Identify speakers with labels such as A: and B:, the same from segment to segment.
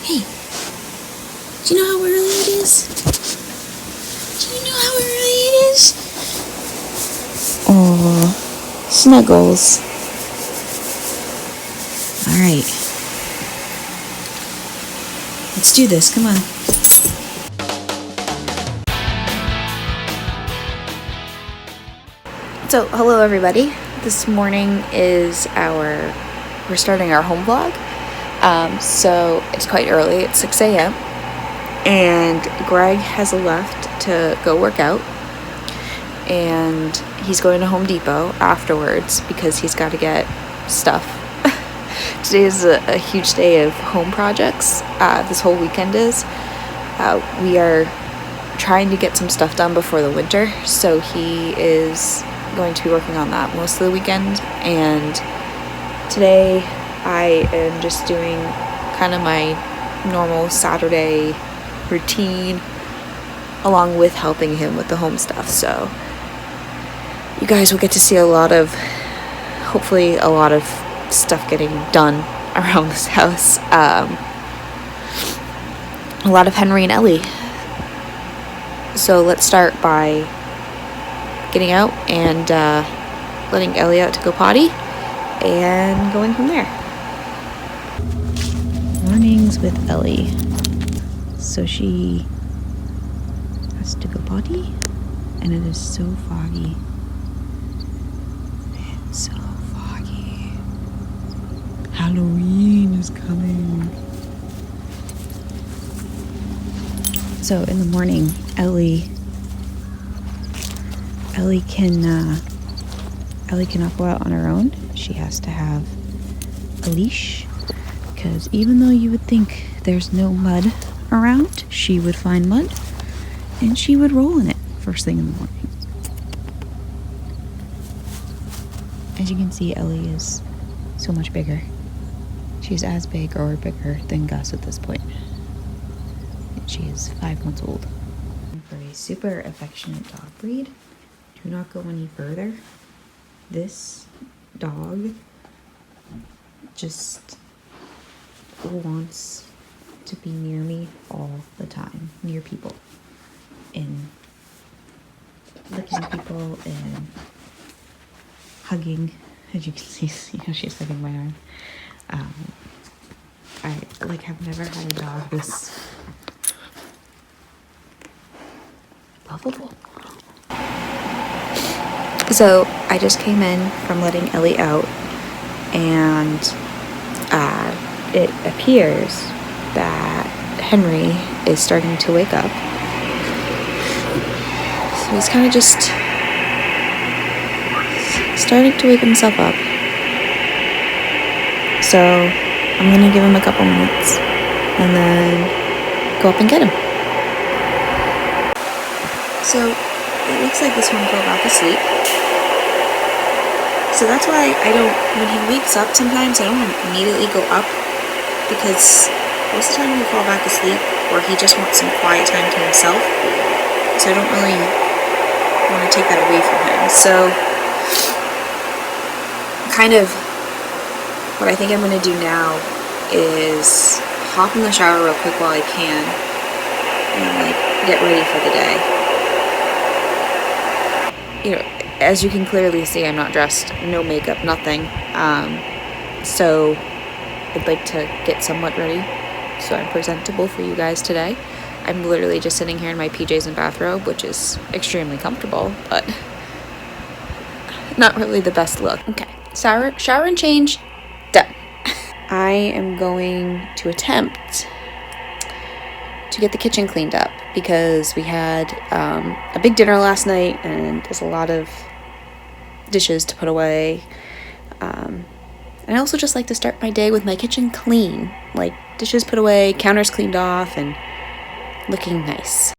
A: Hey, do you know how early it is? Do you know how early it is? Oh, Snuggles. Alright. Let's do this, come on. So, hello everybody. This morning is we're starting our home vlog. So it's quite early, it's 6 a.m. and Greg has left to go work out, and he's going to Home Depot afterwards because he's got to get stuff. Today is a huge day of home projects. This whole weekend is. We are trying to get some stuff done before the winter, so he is going to be working on that most of the weekend, and today I am just doing kind of my normal Saturday routine along with helping him with the home stuff. So you guys will get to see hopefully a lot of stuff getting done around this house. A lot of Henry and Ellie. So let's start by getting out and letting Ellie out to go potty and going from there. Mornings with Ellie. So she has to go potty, and it is so foggy. It's so foggy. Halloween is coming. So in the morning, Ellie cannot go out on her own. She has to have a leash, because even though you would think there's no mud around, she would find mud and she would roll in it first thing in the morning. As you can see, Ellie is so much bigger. She's as big or bigger than Gus at this point. And she is 5 months old. For a super affectionate dog breed, do not go any further. This dog just wants to be near me all the time, near people, and licking people and hugging. As you can see, she's hugging my arm. I have never had a dog this lovable. So I just came in from letting Ellie out, and it appears that Henry is starting to wake up. So he's kind of just starting to wake himself up. So I'm gonna give him a couple minutes and then go up and get him. So it looks like this one fell back asleep. So that's why when he wakes up sometimes, I don't immediately go up, because most of the time he'll fall back asleep or he just wants some quiet time to himself. So I don't really want to take that away from him. So kind of what I think I'm going to do now is hop in the shower real quick while I can and get ready for the day. As you can clearly see, I'm not dressed, no makeup, nothing. So I'd like to get somewhat ready so I'm presentable for you guys today. I'm literally just sitting here in my PJs and bathrobe, which is extremely comfortable, but not really the best look. Okay, shower and change, done. I am going to attempt to get the kitchen cleaned up because we had a big dinner last night and there's a lot of dishes to put away. And I also just like to start my day with my kitchen clean, like dishes put away, counters cleaned off, and looking nice.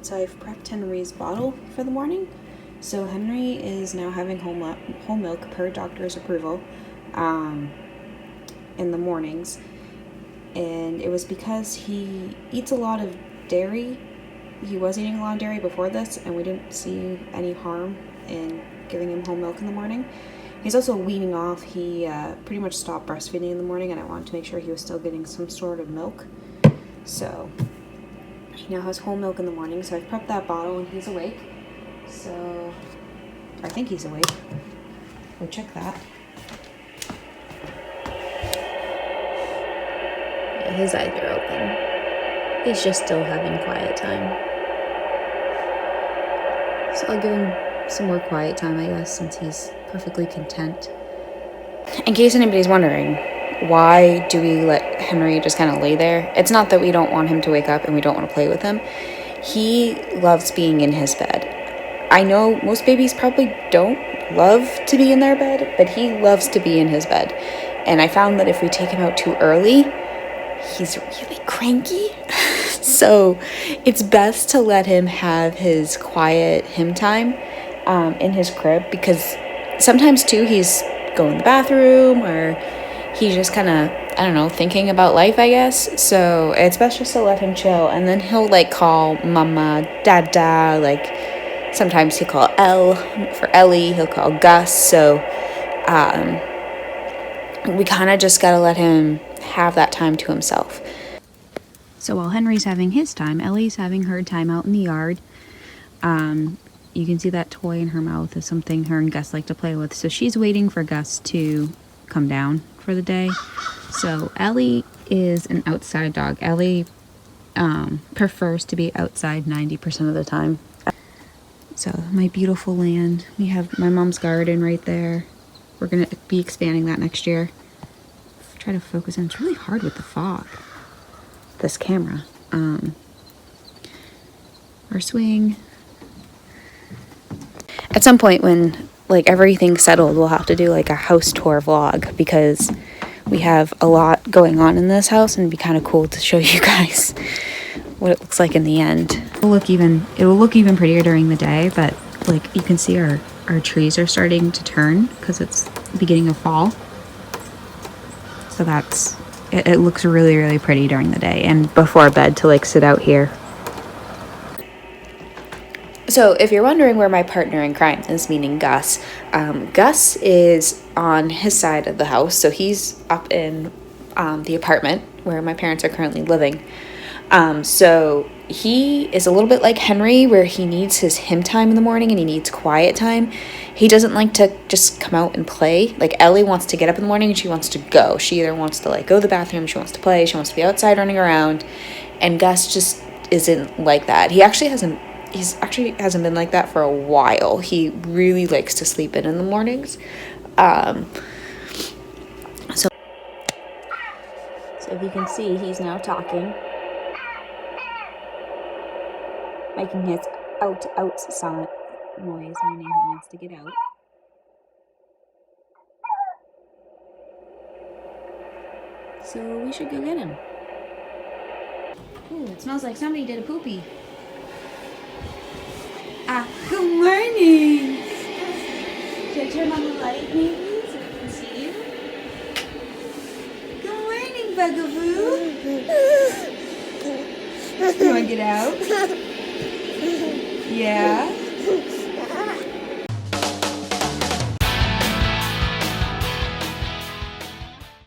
A: So I've prepped Henry's bottle for the morning. So Henry is now having whole milk per doctor's approval in the mornings. And it was because he eats a lot of dairy. He was eating a lot of dairy before this, and we didn't see any harm in giving him whole milk in the morning. He's also weaning off. He pretty much stopped breastfeeding in the morning, and I wanted to make sure he was still getting some sort of milk. So he now has whole milk in the morning, so I've prepped that bottle and he's awake. So, I think he's awake. We'll check that. Yeah, his eyes are open. He's just still having quiet time. So I'll give him some more quiet time, I guess, since he's perfectly content. In case anybody's wondering, why do we let Henry just kind of lay there? It's not that we don't want him to wake up and we don't want to play with him. He loves being in his bed. I know most babies probably don't love to be in their bed, but he loves to be in his bed. And I found that if we take him out too early, he's really cranky. So it's best to let him have his quiet him time in his crib, because sometimes too he's going to the bathroom or he's just kind of, I don't know, thinking about life, I guess. So it's best just to let him chill, and then he'll like call mama, dada, like sometimes he'll call Elle for Ellie, he'll call Gus. So we kind of just got to let him have that time to himself. So while Henry's having his time, Ellie's having her time out in the yard. You can see that toy in her mouth is something her and Gus like to play with. So she's waiting for Gus to come down for the day. So Ellie is an outside dog. Ellie prefers to be outside 90% of the time. So my beautiful land. We have my mom's garden right there. We're going to be expanding that next year. Try to focus in. It's really hard with the fog. This camera. Our swing. At some point when like everything's settled, we'll have to do like a house tour vlog, because we have a lot going on in this house, and it'd be kind of cool to show you guys what it looks like in the end. It will look even prettier during the day, but like you can see our trees are starting to turn because it's the beginning of fall. So it looks really, really pretty during the day and before bed to like sit out here. So if you're wondering where my partner in crime is, meaning Gus, Gus is on his side of the house. So he's up in the apartment where my parents are currently living. So he is a little bit like Henry, where he needs his him time in the morning and he needs quiet time. He doesn't like to just come out and play. Like Ellie wants to get up in the morning and she wants to go. She either wants to like go to the bathroom, she wants to play, she wants to be outside running around. And Gus just isn't like that. He actually hasn't been like that for a while. He really likes to sleep in the mornings. So if you can see, he's now talking, making his out sound noise, meaning he wants to get out. So we should go get him. Ooh, it smells like somebody did a poopy. Good morning. Should I turn on the light maybe so we can see you? Good morning, Bugaboo. You want to get out? Yeah?